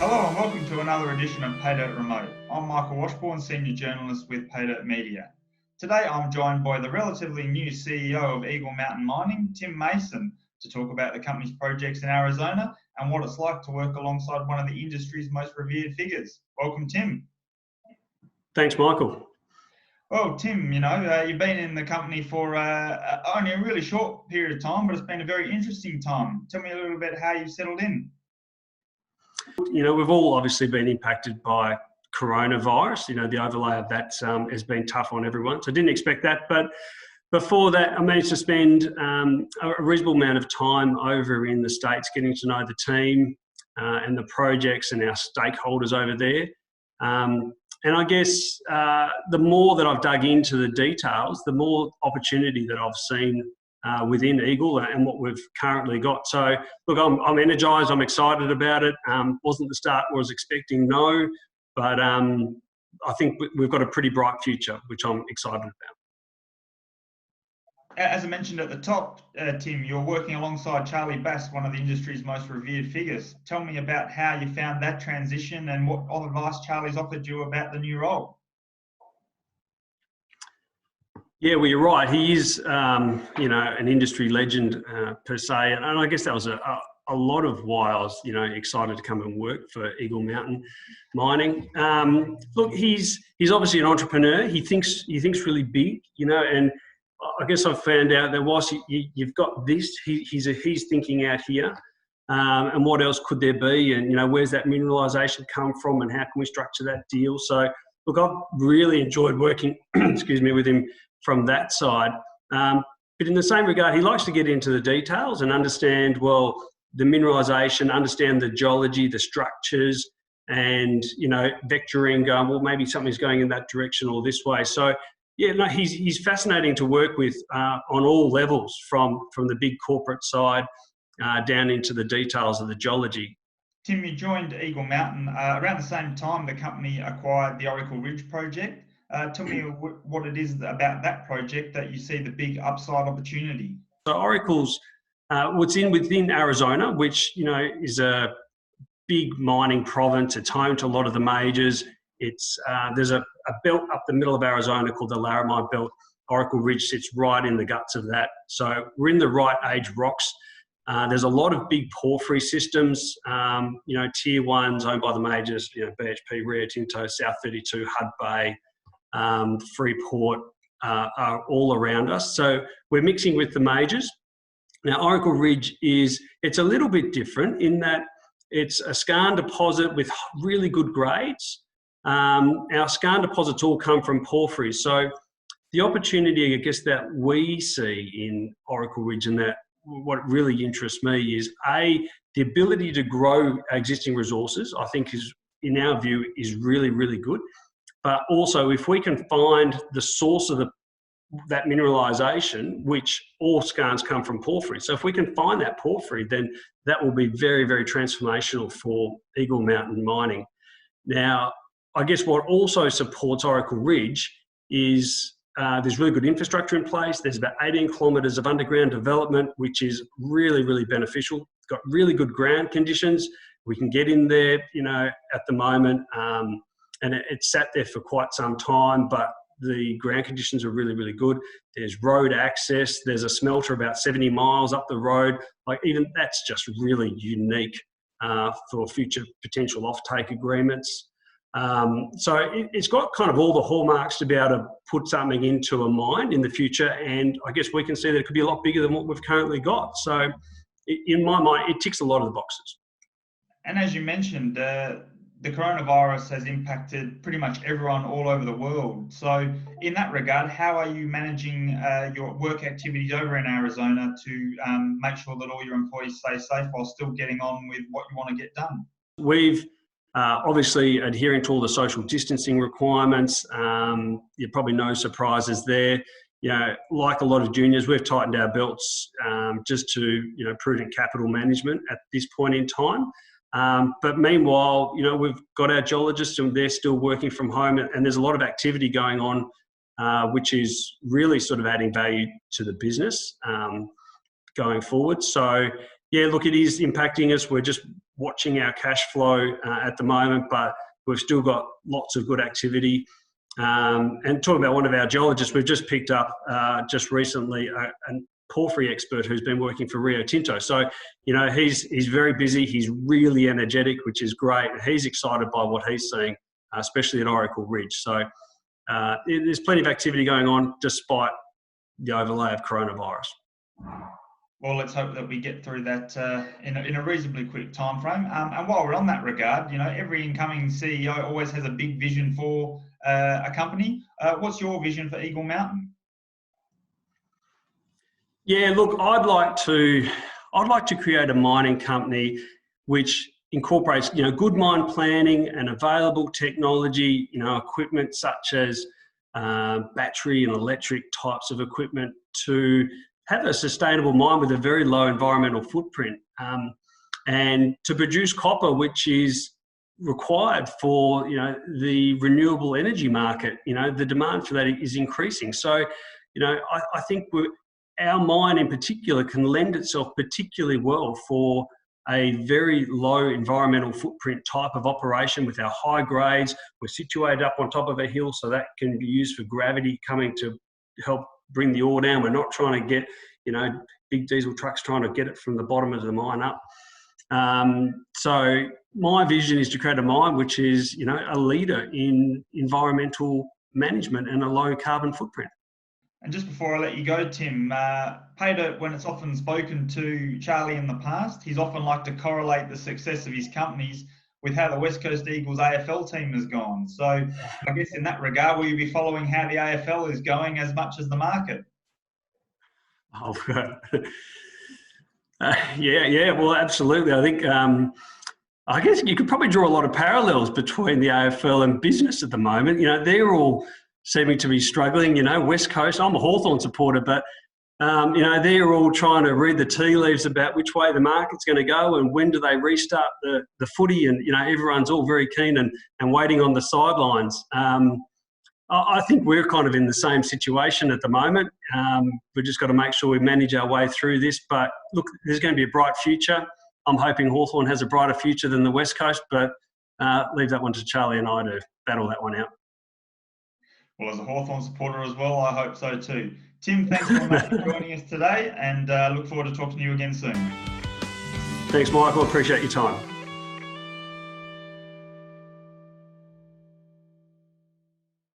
Hello and welcome to another edition of Paydirt Remote. I'm Michael Washbourne, Senior Journalist with Paydirt Media. Today I'm joined by the relatively new CEO of Eagle Mountain Mining, Tim Mason, to talk about the company's projects in Arizona and what it's like to work alongside one of the industry's most revered figures. Welcome, Tim. Thanks, Michael. Well, Tim, you've been in the company for only a really short period of time, but it's been a very interesting time. Tell me a little bit how you've settled in. We've all obviously been impacted by coronavirus. The overlay of that has been tough on everyone. So I didn't expect that. But before that, I managed to spend a reasonable amount of time over in the States getting to know the team and the projects and our stakeholders over there. And I guess the more that I've dug into the details, the more opportunity that I've seen within Eagle and what we've currently got. So, look, I'm energised, I'm excited about it. Wasn't the start I was expecting, no, but I think we've got a pretty bright future, which I'm excited about. As I mentioned at the top, Tim, you're working alongside Charlie Bass, one of the industry's most revered figures. Tell me about how you found that transition and what advice Charlie's offered you about the new role. Yeah, well, you're right. He is, an industry legend per se, and I guess that was a lot of why I was, excited to come and work for Eagle Mountain Mining. Look, he's obviously an entrepreneur. He thinks really big, and I guess I've found out that whilst you've got this, he's thinking out here, and what else could there be, and where's that mineralisation come from, and how can we structure that deal? So, look, I've really enjoyed working, with him from that side. But in the same regard, he likes to get into the details and understand, the mineralisation, understand the geology, the structures, and, vectoring, going, maybe something's going in that direction or this way. So, yeah, no, he's fascinating to work with on all levels, from the big corporate side down into the details of the geology. Tim, you joined Eagle Mountain around the same time the company acquired the Oracle Ridge project. Tell me what it is about that project that you see the big upside opportunity. So Oracle's within Arizona, which is a big mining province. It's home to a lot of the majors. It's there's a belt up the middle of Arizona called the Laramide Belt. Oracle Ridge sits right in the guts of that. So we're in the right age rocks. There's a lot of big porphyry systems, tier ones owned by the majors, BHP, Rio Tinto, South 32, Hud Bay, Freeport are all around us. So we're mixing with the majors. Now, Oracle Ridge it's a little bit different in that it's a skarn deposit with really good grades. Our skarn deposits all come from porphyry. So the opportunity, I guess, that we see in Oracle Ridge, and that what really interests me is the ability to grow existing resources, I think in our view, is really, really good. But also, if we can find the source of that mineralisation, which all skarns come from porphyry. So if we can find that porphyry, then that will be very, very transformational for Eagle Mountain Mining. Now, I guess what also supports Oracle Ridge is there's really good infrastructure in place. There's about 18 kilometres of underground development, which is really, really beneficial. It's got really good ground conditions. We can get in there, at the moment. And it's sat there for quite some time, but the ground conditions are really, really good. There's road access. There's a smelter about 70 miles up the road. Even that's just really unique for future potential offtake agreements. So it's got kind of all the hallmarks to be able to put something into a mine in the future. And I guess we can see that it could be a lot bigger than what we've currently got. So in my mind, it ticks a lot of the boxes. And as you mentioned, the coronavirus has impacted pretty much everyone all over the world. So in that regard, how are you managing your work activities over in Arizona to make sure that all your employees stay safe while still getting on with what you want to get done? We've obviously adhering to all the social distancing requirements. Probably no surprises there. Like a lot of juniors, we've tightened our belts just to, prudent capital management at this point in time. But meanwhile, we've got our geologists and they're still working from home, and there's a lot of activity going on, which is really sort of adding value to the business going forward. So Yeah, look, it is impacting us. We're just watching our cash flow at the moment, but we've still got lots of good activity. And talking about one of our geologists, we've just picked up just recently a porphyry expert who's been working for Rio Tinto. So, he's very busy. He's really energetic, which is great. He's excited by what he's seeing, especially at Oracle Ridge. So there's plenty of activity going on despite the overlay of coronavirus. Well, let's hope that we get through that in a reasonably quick time frame. And while we're on that regard, every incoming CEO always has a big vision for a company. What's your vision for Eagle Mountain? Yeah, look, I'd like to create a mining company which incorporates, good mine planning and available technology, equipment such as battery and electric types of equipment to have a sustainable mine with a very low environmental footprint, and to produce copper, which is required for the renewable energy market. The demand for that is increasing. So, I think our mine in particular can lend itself particularly well for a very low environmental footprint type of operation with our high grades. We're situated up on top of a hill, so that can be used for gravity coming to help bring the ore down. We're not trying to get, big diesel trucks trying to get it from the bottom of the mine up. So my vision is to create a mine which is, a leader in environmental management and a low carbon footprint. And just before I let you go, Tim, Paydirt, when it's often spoken to Charlie in the past, he's often liked to correlate the success of his companies with how the West Coast Eagles AFL team has gone. So I guess in that regard, will you be following how the AFL is going as much as the market? Oh, yeah, well, absolutely. I think, I guess you could probably draw a lot of parallels between the AFL and business at the moment. They're all seeming to be struggling. West Coast, I'm a Hawthorn supporter, but, they're all trying to read the tea leaves about which way the market's going to go and when do they restart the footy, and, everyone's all very keen and waiting on the sidelines. I think we're kind of in the same situation at the moment. We've just got to make sure we manage our way through this. But look, there's going to be a bright future. I'm hoping Hawthorn has a brighter future than the West Coast, but leave that one to Charlie and I to battle that one out. Well, as a Hawthorn supporter as well, I hope so too. Tim, thanks very much for joining us today, and look forward to talking to you again soon. Thanks, Michael. Appreciate your time.